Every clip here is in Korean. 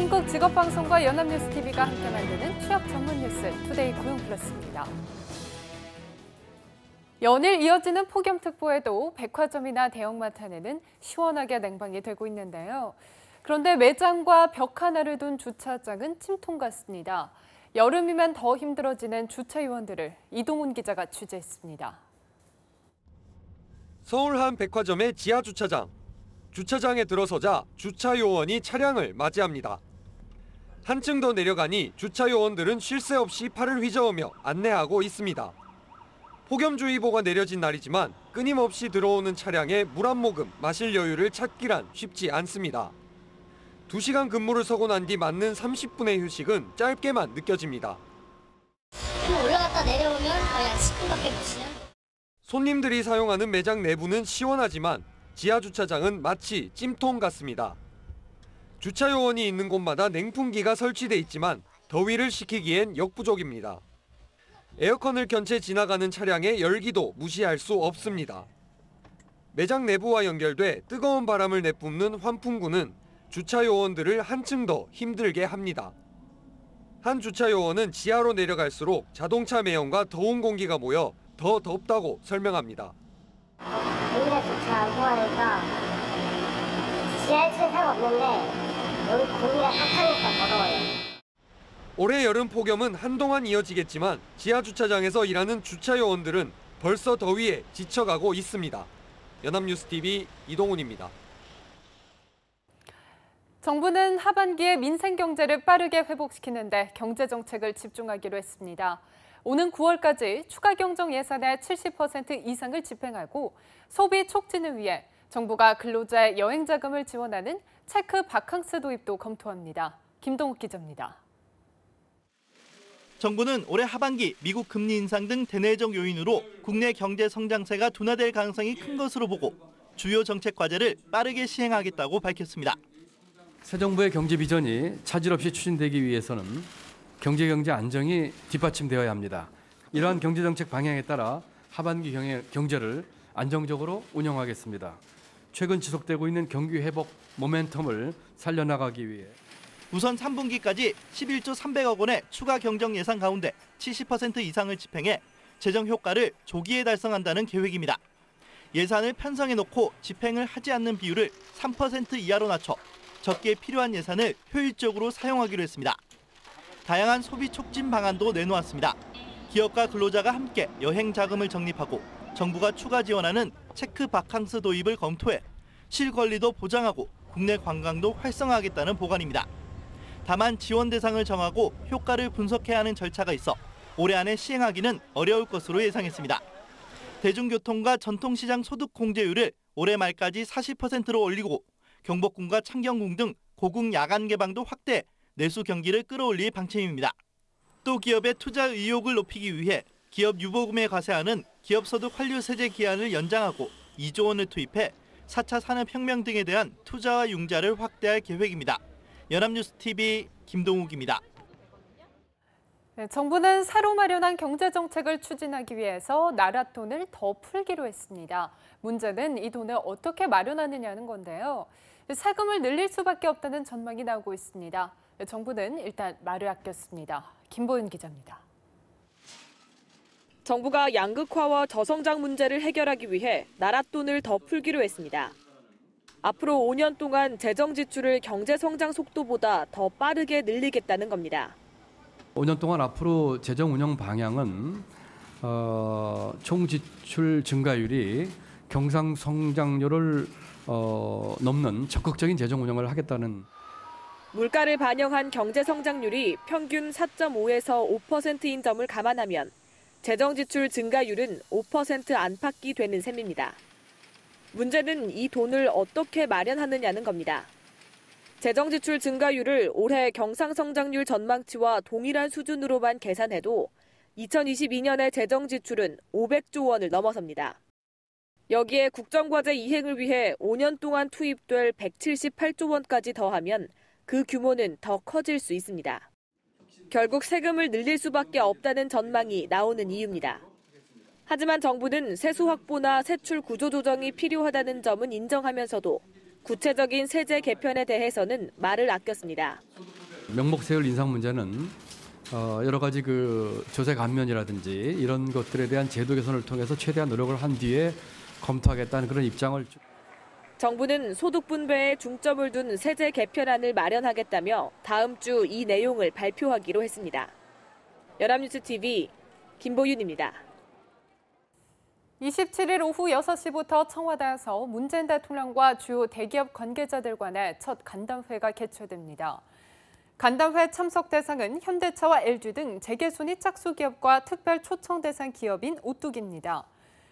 대한민국 직업방송과 연합뉴스TV가 함께 만드는 취업 전문 뉴스 투데이 고용플러스입니다. 연일 이어지는 폭염특보에도 백화점이나 대형마트는 시원하게 냉방이 되고 있는데요. 그런데 매장과 벽 하나를 둔 주차장은 침통 같습니다. 여름이면 더 힘들어지는 주차 요원들을 이동훈 기자가 취재했습니다. 서울 한 백화점의 지하 주차장. 주차장에 들어서자 주차 요원이 차량을 맞이합니다. 한층 더 내려가니 주차 요원들은 쉴 새 없이 팔을 휘저으며 안내하고 있습니다. 폭염주의보가 내려진 날이지만 끊임없이 들어오는 차량에 물 한 모금 마실 여유를 찾기란 쉽지 않습니다. 2시간 근무를 서고 난 뒤 맞는 30분의 휴식은 짧게만 느껴집니다. 올라갔다 내려오면 그냥 10분밖에 못 쉬는. 손님들이 사용하는 매장 내부는 시원하지만 지하 주차장은 마치 찜통 같습니다. 주차 요원이 있는 곳마다 냉풍기가 설치돼 있지만 더위를 식히기엔 역부족입니다. 에어컨을 켠 채 지나가는 차량의 열기도 무시할 수 없습니다. 매장 내부와 연결돼 뜨거운 바람을 내뿜는 환풍구는 주차 요원들을 한층 더 힘들게 합니다. 한 주차 요원은 지하로 내려갈수록 자동차 매연과 더운 공기가 모여 더 덥다고 설명합니다. 여기가 주차 안 통하니까 지하에 차가 없는데 여기 공기가 탁하니까 더러워요. 올해 여름 폭염은 한동안 이어지겠지만 지하 주차장에서 일하는 주차 요원들은 벌써 더위에 지쳐가고 있습니다. 연합뉴스TV 이동훈입니다. 정부는 하반기에 민생 경제를 빠르게 회복시키는데 경제 정책을 집중하기로 했습니다. 오는 9월까지 추가 경정 예산의 70% 이상을 집행하고 소비 촉진을 위해 정부가 근로자의 여행 자금을 지원하는 체크 바캉스 도입도 검토합니다. 김동욱 기자입니다. 정부는 올해 하반기 미국 금리 인상 등 대내적 요인으로 국내 경제 성장세가 둔화될 가능성이 큰 것으로 보고 주요 정책 과제를 빠르게 시행하겠다고 밝혔습니다. 새 정부의 경제 비전이 차질 없이 추진되기 위해서는 경제 안정이 뒷받침되어야 합니다. 이러한 경제정책 방향에 따라 하반기 경제를 안정적으로 운영하겠습니다. 최근 지속되고 있는 경기 회복 모멘텀을 살려나가기 위해 우선 3분기까지 11조 300억 원의 추가 경정 예산 가운데 70% 이상을 집행해 재정 효과를 조기에 달성한다는 계획입니다. 예산을 편성해놓고 집행을 하지 않는 비율을 3% 이하로 낮춰 적게 필요한 예산을 효율적으로 사용하기로 했습니다. 다양한 소비 촉진 방안도 내놓았습니다. 기업과 근로자가 함께 여행 자금을 적립하고 정부가 추가 지원하는 체크 바캉스 도입을 검토해 실권리도 보장하고 국내 관광도 활성화하겠다는 보관입니다. 다만 지원 대상을 정하고 효과를 분석해야 하는 절차가 있어 올해 안에 시행하기는 어려울 것으로 예상했습니다. 대중교통과 전통시장 소득 공제율을 올해 말까지 40%로 올리고 경복궁과 창경궁 등 고궁 야간 개방도 확대, 내수 경기를 끌어올릴 방침입니다. 또 기업의 투자 의욕을 높이기 위해 기업 유보금에 과세하는 기업소득 환류세제 기한을 연장하고 2조 원을 투입해 4차 산업혁명 등에 대한 투자와 융자를 확대할 계획입니다. 연합뉴스TV 김동욱입니다. 정부는 새로 마련한 경제정책을 추진하기 위해서 나라 돈을 더 풀기로 했습니다. 문제는 이 돈을 어떻게 마련하느냐는 건데요. 세금을 늘릴 수밖에 없다는 전망이 나오고 있습니다. 정부는 일단 말을 아꼈습니다. 김보윤 기자입니다. 정부가 양극화와 저성장 문제를 해결하기 위해 나라 돈을 더 풀기로 했습니다. 앞으로 5년 동안 재정 지출을 경제 성장 속도보다 더 빠르게 늘리겠다는 겁니다. 5년 동안 앞으로 재정 운영 방향은 총 지출 증가율이 경상 성장률을 넘는 적극적인 재정 운영을 하겠다는. 물가를 반영한 경제 성장률이 평균 4.5에서 5%인 점을 감안하면 재정 지출 증가율은 5% 안팎이 되는 셈입니다. 문제는 이 돈을 어떻게 마련하느냐는 겁니다. 재정 지출 증가율을 올해 경상성장률 전망치와 동일한 수준으로만 계산해도 2022년의 재정 지출은 500조 원을 넘어섭니다. 여기에 국정과제 이행을 위해 5년 동안 투입될 178조 원까지 더하면 그 규모는 더 커질 수 있습니다. 결국 세금을 늘릴 수밖에 없다는 전망이 나오는 이유입니다. 하지만 정부는 세수 확보나 세출 구조 조정이 필요하다는 점은 인정하면서도 구체적인 세제 개편에 대해서는 말을 아꼈습니다. 명목세율 인상 문제는 여러 가지 그 조세 감면이라든지 이런 것들에 대한 제도 개선을 통해서 최대한 노력을 한 뒤에 검토하겠다는 그런 입장을. 정부는 소득 분배에 중점을 둔 세제 개편안을 마련하겠다며 다음 주 이 내용을 발표하기로 했습니다. 연합뉴스 TV 김보윤입니다. 27일 오후 6시부터 청와대에서 문재인 대통령과 주요 대기업 관계자들 간의 첫 간담회가 개최됩니다. 간담회 참석 대상은 현대차와 LG 등 재계순위 짝수 기업과 특별 초청 대상 기업인 오뚜기입니다.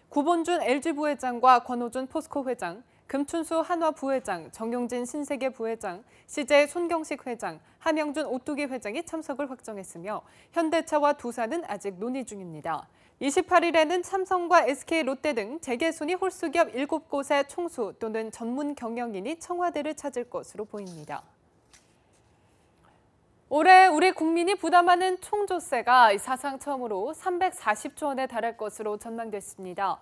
구본준 LG 부회장과 권호준 포스코 회장, 금춘수 한화 부회장, 정용진 신세계 부회장, CJ 손경식 회장, 함영준 오뚜기 회장이 참석을 확정했으며 현대차와 두사는 아직 논의 중입니다. 28일에는 삼성과 SK, 롯데 등 재계순위 홀수기업 7곳의 총수 또는 전문 경영인이 청와대를 찾을 것으로 보입니다. 올해 우리 국민이 부담하는 총조세가 사상 처음으로 340조 원에 달할 것으로 전망됐습니다.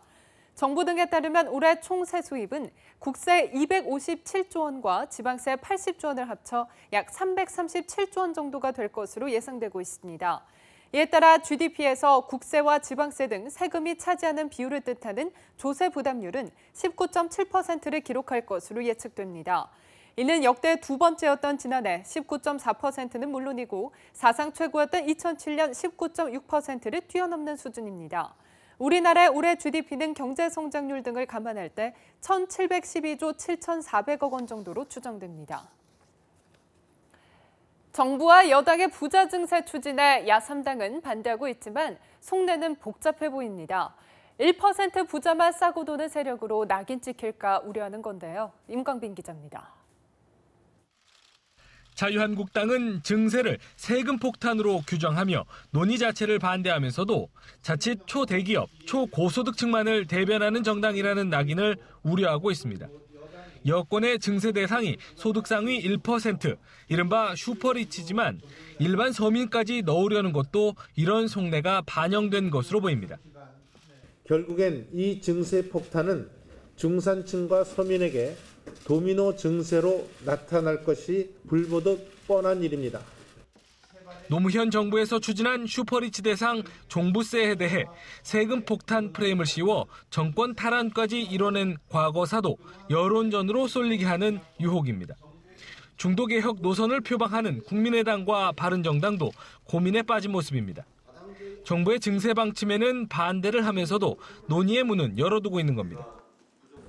정부 등에 따르면 올해 총 세수입은 국세 257조 원과 지방세 80조 원을 합쳐 약 337조 원 정도가 될 것으로 예상되고 있습니다. 이에 따라 GDP에서 국세와 지방세 등 세금이 차지하는 비율을 뜻하는 조세 부담률은 19.7%를 기록할 것으로 예측됩니다. 이는 역대 두 번째였던 지난해 19.4%는 물론이고 사상 최고였던 2007년 19.6%를 뛰어넘는 수준입니다. 우리나라의 올해 GDP는 경제 성장률 등을 감안할 때 1,712조 7,400억 원 정도로 추정됩니다. 정부와 여당의 부자 증세 추진에 야3당은 반대하고 있지만 속내는 복잡해 보입니다. 1% 부자만 싸고 도는 세력으로 낙인 찍힐까 우려하는 건데요. 임광빈 기자입니다. 자유한국당은 증세를 세금 폭탄으로 규정하며 논의 자체를 반대하면서도 자칫 초대기업, 초고소득층만을 대변하는 정당이라는 낙인을 우려하고 있습니다. 여권의 증세 대상이 소득 상위 1%, 이른바 슈퍼리치지만 일반 서민까지 넣으려는 것도 이런 속내가 반영된 것으로 보입니다. 결국엔 이 증세 폭탄은 중산층과 서민에게 도미노 증세로 나타날 것이 불보듯 뻔한 일입니다. 노무현 정부에서 추진한 슈퍼리치 대상 종부세에 대해 세금 폭탄 프레임을 씌워 정권 탈환까지 이뤄낸 과거사도 여론전으로 쏠리게 하는 유혹입니다. 중도개혁 노선을 표방하는 국민의당과 바른정당도 고민에 빠진 모습입니다. 정부의 증세 방침에는 반대를 하면서도 논의의 문은 열어두고 있는 겁니다.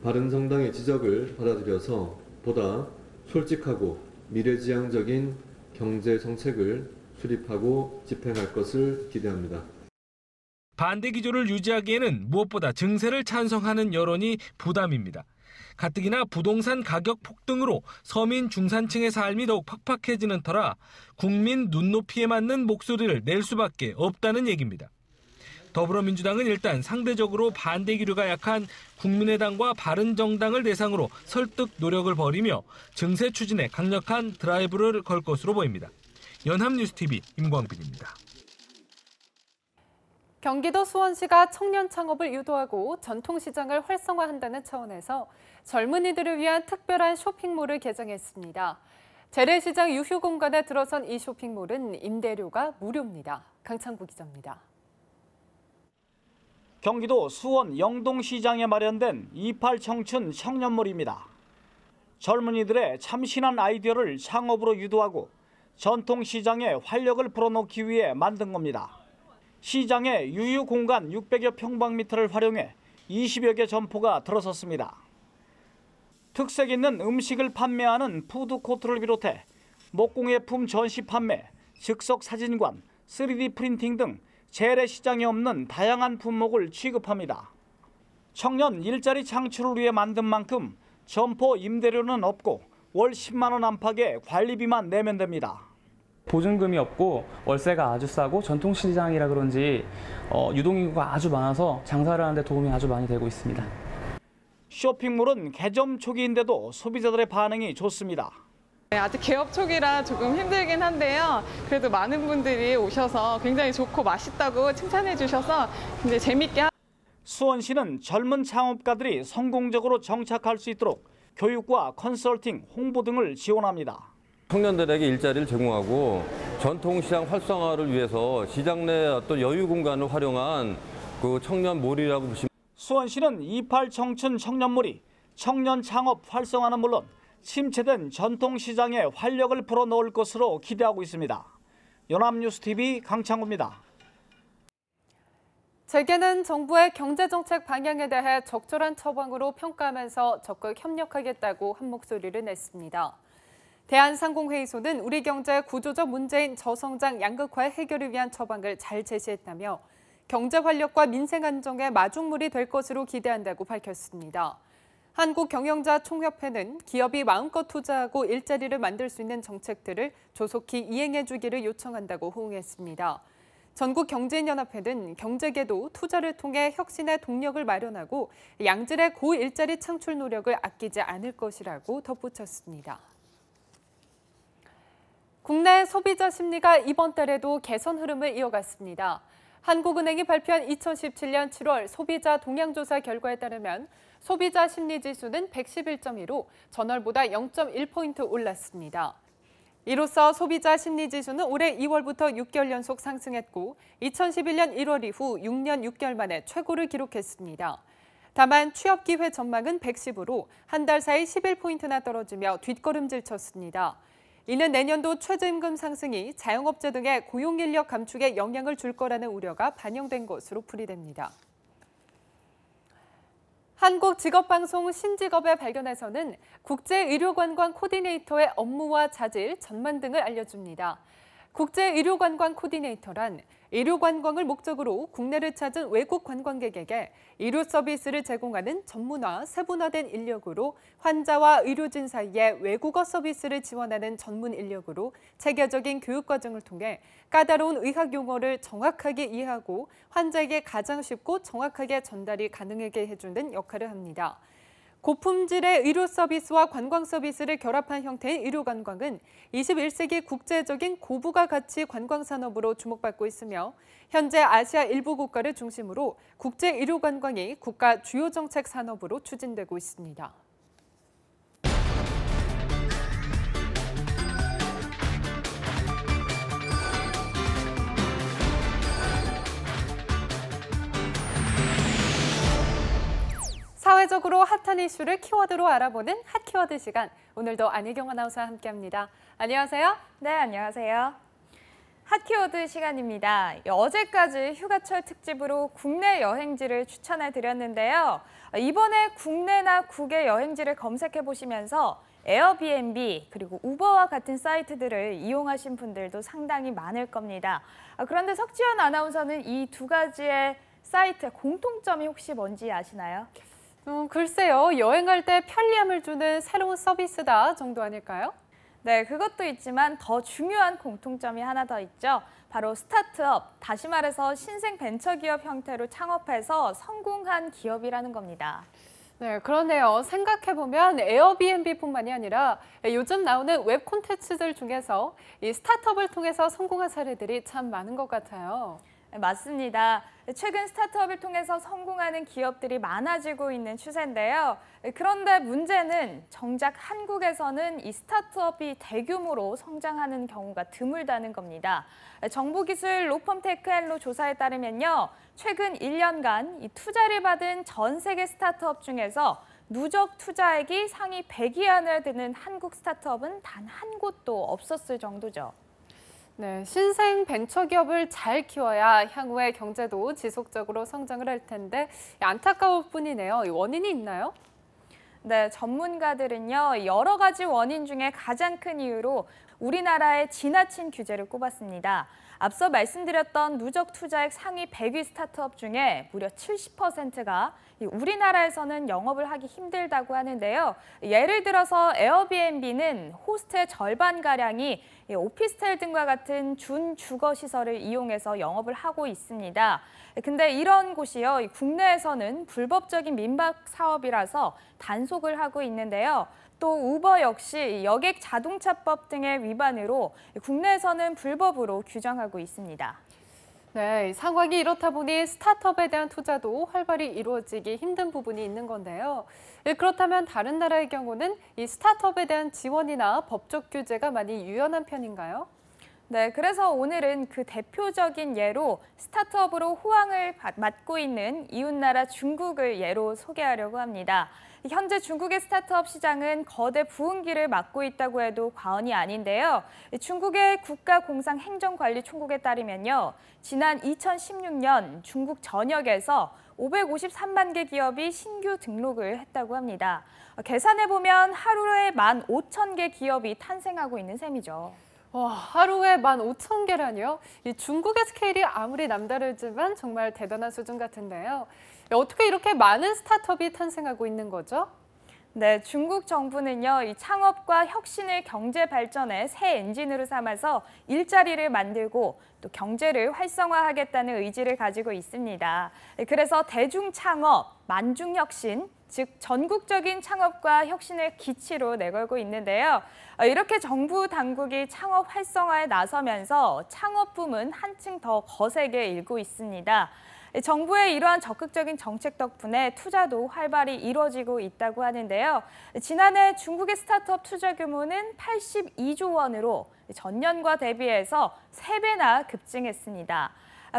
바른정당의 지적을 받아들여서 보다 솔직하고 미래지향적인 경제 정책을 수립하고 집행할 것을 기대합니다. 반대 기조를 유지하기에는 무엇보다 증세를 찬성하는 여론이 부담입니다. 가뜩이나 부동산 가격 폭등으로 서민 중산층의 삶이 더욱 팍팍해지는 터라 국민 눈높이에 맞는 목소리를 낼 수밖에 없다는 얘기입니다. 더불어민주당은 일단 상대적으로 반대 기류가 약한 국민의당과 바른정당을 대상으로 설득 노력을 벌이며 증세 추진에 강력한 드라이브를 걸 것으로 보입니다. 연합뉴스TV 임광빈입니다. 경기도 수원시가 청년 창업을 유도하고 전통시장을 활성화한다는 차원에서 젊은이들을 위한 특별한 쇼핑몰을 개장했습니다. 재래시장 유휴공간에 들어선 이 쇼핑몰은 임대료가 무료입니다. 강창구 기자입니다. 경기도 수원 영동시장에 마련된 28 청춘 청년몰입니다. 젊은이들의 참신한 아이디어를 창업으로 유도하고 전통시장에 활력을 불어넣기 위해 만든 겁니다. 시장의 유휴 공간 600여 평방미터를 활용해 20여 개 점포가 들어섰습니다. 특색 있는 음식을 판매하는 푸드코트를 비롯해 목공예품 전시 판매, 즉석 사진관, 3D 프린팅 등 재래시장에 없는 다양한 품목을 취급합니다. 청년 일자리 창출을 위해 만든 만큼 점포 임대료는 없고 월 10만 원 안팎의 관리비만 내면 됩니다. 보증금이 없고 월세가 아주 싸고 전통시장이라 그런지 유동인구가 아주 많아서 장사를 하는 데 도움이 아주 많이 되고 있습니다. 쇼핑몰은 개점 초기인데도 소비자들의 반응이 좋습니다. 아직 개업 초기라 조금 힘들긴 한데요. 그래도 많은 분들이 오셔서 굉장히 좋고 맛있다고 칭찬해 주셔서 굉장히 재밌게. 수원시는 젊은 창업가들이 성공적으로 정착할 수 있도록 교육과 컨설팅, 홍보 등을 지원합니다. 청년들에게 일자리를 제공하고 전통시장 활성화를 위해서 시장 내 어떤 여유 공간을 활용한 그 청년몰이라고 보시면. 수원시는 28 청춘 청년몰이 청년 창업 활성화는 물론 침체된 전통시장에 활력을 불어넣을 것으로 기대하고 있습니다. 연합뉴스TV 강창호입니다. 재계는 정부의 경제정책 방향에 대해 적절한 처방으로 평가하면서 적극 협력하겠다고 한 목소리를 냈습니다. 대한상공회의소는 우리 경제의 구조적 문제인 저성장 양극화 해결을 위한 처방을 잘 제시했다며 경제 활력과 민생 안정의 마중물이 될 것으로 기대한다고 밝혔습니다. 한국경영자총협회는 기업이 마음껏 투자하고 일자리를 만들 수 있는 정책들을 조속히 이행해 주기를 요청한다고 호응했습니다. 전국경제인연합회는 경제계도 투자를 통해 혁신의 동력을 마련하고 양질의 고일자리 창출 노력을 아끼지 않을 것이라고 덧붙였습니다. 국내 소비자 심리가 이번 달에도 개선 흐름을 이어갔습니다. 한국은행이 발표한 2017년 7월 소비자 동향조사 결과에 따르면 소비자 심리지수는 111.2로 전월보다 0.1포인트 올랐습니다. 이로써 소비자 심리지수는 올해 2월부터 6개월 연속 상승했고 2011년 1월 이후 6년 6개월 만에 최고를 기록했습니다. 다만 취업기회 전망은 110으로 한 달 사이 11포인트나 떨어지며 뒷걸음질 쳤습니다. 이는 내년도 최저임금 상승이 자영업자 등의 고용인력 감축에 영향을 줄 거라는 우려가 반영된 것으로 풀이됩니다. 한국직업방송 신직업의 발견에서는 국제의료관광 코디네이터의 업무와 자질, 전만 등을 알려줍니다. 국제의료관광 코디네이터란 의료관광을 목적으로 국내를 찾은 외국 관광객에게 의료 서비스를 제공하는 전문화, 세분화된 인력으로 환자와 의료진 사이에 외국어 서비스를 지원하는 전문 인력으로 체계적인 교육과정을 통해 까다로운 의학 용어를 정확하게 이해하고 환자에게 가장 쉽고 정확하게 전달이 가능하게 해주는 역할을 합니다. 고품질의 의료 서비스와 관광 서비스를 결합한 형태의 의료 관광은 21세기 국제적인 고부가 가치 관광 산업으로 주목받고 있으며 현재 아시아 일부 국가를 중심으로 국제 의료 관광이 국가 주요 정책 산업으로 추진되고 있습니다. 사회적으로 핫한 이슈를 키워드로 알아보는 핫키워드 시간. 오늘도 안희경 아나운서와 함께합니다. 안녕하세요. 네, 안녕하세요. 핫키워드 시간입니다. 어제까지 휴가철 특집으로 국내 여행지를 추천해 드렸는데요. 이번에 국내나 국외 여행지를 검색해 보시면서 에어비앤비 그리고 우버와 같은 사이트들을 이용하신 분들도 상당히 많을 겁니다. 그런데 석지연 아나운서는 이 두 가지의 사이트의 공통점이 혹시 뭔지 아시나요? 글쎄요. 여행할 때 편리함을 주는 새로운 서비스다 정도 아닐까요? 네, 그것도 있지만 더 중요한 공통점이 하나 더 있죠. 바로 스타트업, 다시 말해서 신생 벤처기업 형태로 창업해서 성공한 기업이라는 겁니다. 네, 그러네요. 생각해보면 에어비앤비뿐만이 아니라 요즘 나오는 웹 콘텐츠들 중에서 이 스타트업을 통해서 성공한 사례들이 참 많은 것 같아요. 맞습니다. 최근 스타트업을 통해서 성공하는 기업들이 많아지고 있는 추세인데요. 그런데 문제는 정작 한국에서는 이 스타트업이 대규모로 성장하는 경우가 드물다는 겁니다. 정보기술 로펌 테크앤로 조사에 따르면요. 최근 1년간 이 투자를 받은 전 세계 스타트업 중에서 누적 투자액이 상위 100위 안에 드는 한국 스타트업은 단 한 곳도 없었을 정도죠. 네, 신생 벤처기업을 잘 키워야 향후에 경제도 지속적으로 성장을 할 텐데 안타까울 뿐이네요. 원인이 있나요? 네, 전문가들은요. 여러 가지 원인 중에 가장 큰 이유로 우리나라의 지나친 규제를 꼽았습니다. 앞서 말씀드렸던 누적 투자액 상위 100위 스타트업 중에 무려 70%가 우리나라에서는 영업을 하기 힘들다고 하는데요. 예를 들어서 에어비앤비는 호스트의 절반가량이 오피스텔 등과 같은 준주거 시설을 이용해서 영업을 하고 있습니다. 근데 이런 곳이요, 국내에서는 불법적인 민박 사업이라서 단속을 하고 있는데요. 또 우버 역시 여객 자동차법 등의 위반으로 국내에서는 불법으로 규정하고 있습니다. 네, 상황이 이렇다 보니 스타트업에 대한 투자도 활발히 이루어지기 힘든 부분이 있는 건데요. 그렇다면 다른 나라의 경우는 이 스타트업에 대한 지원이나 법적 규제가 많이 유연한 편인가요? 네, 그래서 오늘은 그 대표적인 예로 스타트업으로 호황을 맞고 있는 이웃나라 중국을 예로 소개하려고 합니다. 현재 중국의 스타트업 시장은 거대 부흥기를 맞고 있다고 해도 과언이 아닌데요. 중국의 국가공상행정관리총국에 따르면요. 지난 2016년 중국 전역에서 553만 개 기업이 신규 등록을 했다고 합니다. 계산해보면 하루에 15,000개 기업이 탄생하고 있는 셈이죠. 와, 하루에 15,000개라니요? 이 중국의 스케일이 아무리 남다르지만 정말 대단한 수준 같은데요. 어떻게 이렇게 많은 스타트업이 탄생하고 있는 거죠? 네, 중국 정부는요, 이 창업과 혁신을 경제 발전의 새 엔진으로 삼아서 일자리를 만들고 또 경제를 활성화하겠다는 의지를 가지고 있습니다. 그래서 대중창업, 만중혁신, 즉 전국적인 창업과 혁신을 기치로 내걸고 있는데요. 이렇게 정부 당국이 창업 활성화에 나서면서 창업 붐은 한층 더 거세게 일고 있습니다. 정부의 이러한 적극적인 정책 덕분에 투자도 활발히 이루어지고 있다고 하는데요. 지난해 중국의 스타트업 투자 규모는 82조 원으로 전년과 대비해서 3배나 급증했습니다.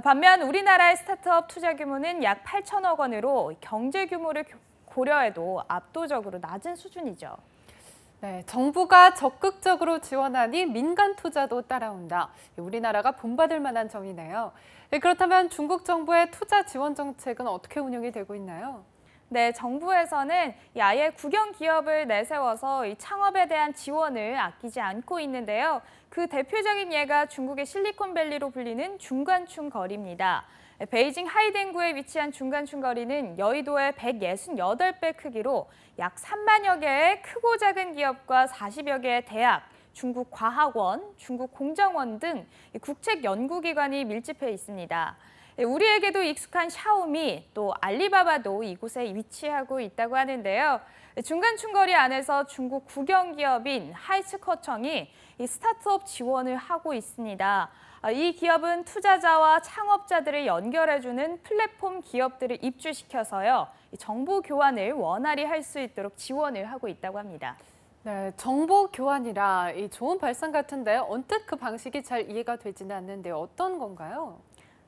반면 우리나라의 스타트업 투자 규모는 약 8천억 원으로 경제 규모를 고려해도 압도적으로 낮은 수준이죠. 네, 정부가 적극적으로 지원하니 민간 투자도 따라온다. 우리나라가 본받을 만한 점이네요. 그렇다면 중국 정부의 투자 지원 정책은 어떻게 운영이 되고 있나요? 네, 정부에서는 아예 국영 기업을 내세워서 이 창업에 대한 지원을 아끼지 않고 있는데요. 그 대표적인 예가 중국의 실리콘밸리로 불리는 중관층 거리입니다. 베이징 하이딩구에 위치한 중관층 거리는 여의도의 168배 크기로 약 3만여 개의 크고 작은 기업과 40여 개의 대학, 중국 과학원, 중국 공정원 등 국책 연구기관이 밀집해 있습니다. 우리에게도 익숙한 샤오미, 또 알리바바도 이곳에 위치하고 있다고 하는데요. 중간층 거리 안에서 중국 국영기업인 하이츠커청이 이 스타트업 지원을 하고 있습니다. 이 기업은 투자자와 창업자들을 연결해주는 플랫폼 기업들을 입주시켜서요. 정보 교환을 원활히 할 수 있도록 지원을 하고 있다고 합니다. 네, 정보 교환이라 이 좋은 발상 같은데 언뜻 그 방식이 잘 이해가 되지는 않는데 어떤 건가요?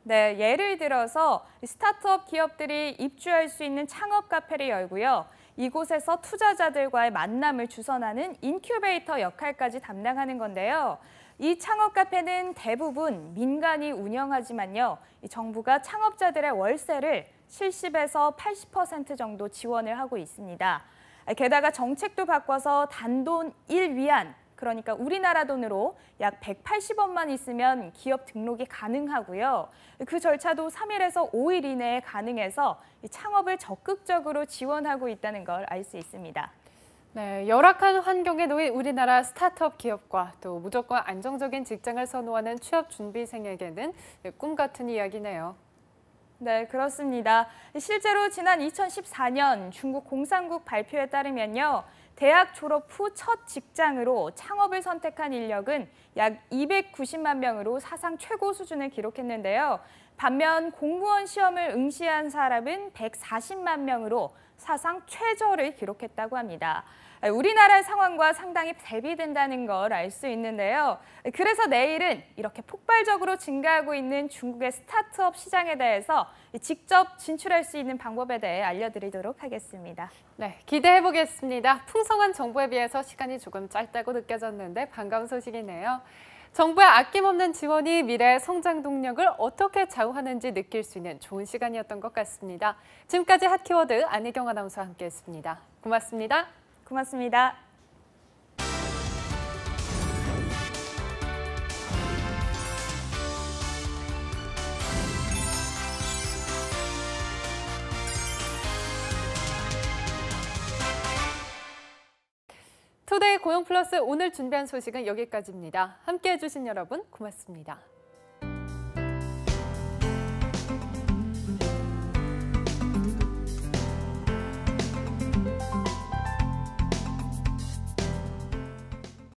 네, 예를 들어서 스타트업 기업들이 입주할 수 있는 창업 카페를 열고요. 이곳에서 투자자들과의 만남을 주선하는 인큐베이터 역할까지 담당하는 건데요. 이 창업 카페는 대부분 민간이 운영하지만요. 정부가 창업자들의 월세를 70에서 80% 정도 지원을 하고 있습니다. 게다가 정책도 바꿔서 단돈 1위안, 그러니까 우리나라 돈으로 약 180원만 있으면 기업 등록이 가능하고요. 그 절차도 3일에서 5일 이내에 가능해서 창업을 적극적으로 지원하고 있다는 걸 알 수 있습니다. 네, 열악한 환경에 놓인 우리나라 스타트업 기업과 또 무조건 안정적인 직장을 선호하는 취업 준비생에게는 꿈 같은 이야기네요. 네, 그렇습니다. 실제로 지난 2014년 중국 공산국 발표에 따르면요. 대학 졸업 후 첫 직장으로 창업을 선택한 인력은 약 290만 명으로 사상 최고 수준을 기록했는데요. 반면 공무원 시험을 응시한 사람은 140만 명으로 사상 최저를 기록했다고 합니다. 우리나라의 상황과 상당히 대비된다는 걸 알 수 있는데요. 그래서 내일은 이렇게 폭발적으로 증가하고 있는 중국의 스타트업 시장에 대해서 직접 진출할 수 있는 방법에 대해 알려드리도록 하겠습니다. 네, 기대해 보겠습니다. 풍성한 정보에 비해서 시간이 조금 짧다고 느껴졌는데 반가운 소식이네요. 정부의 아낌없는 지원이 미래의 성장 동력을 어떻게 좌우하는지 느낄 수 있는 좋은 시간이었던 것 같습니다. 지금까지 핫키워드 안혜경 아나운서와 함께했습니다. 고맙습니다. 고맙습니다. 투데이 고용플러스 오늘 준비한 소식은 여기까지입니다. 함께해 주신 여러분 고맙습니다.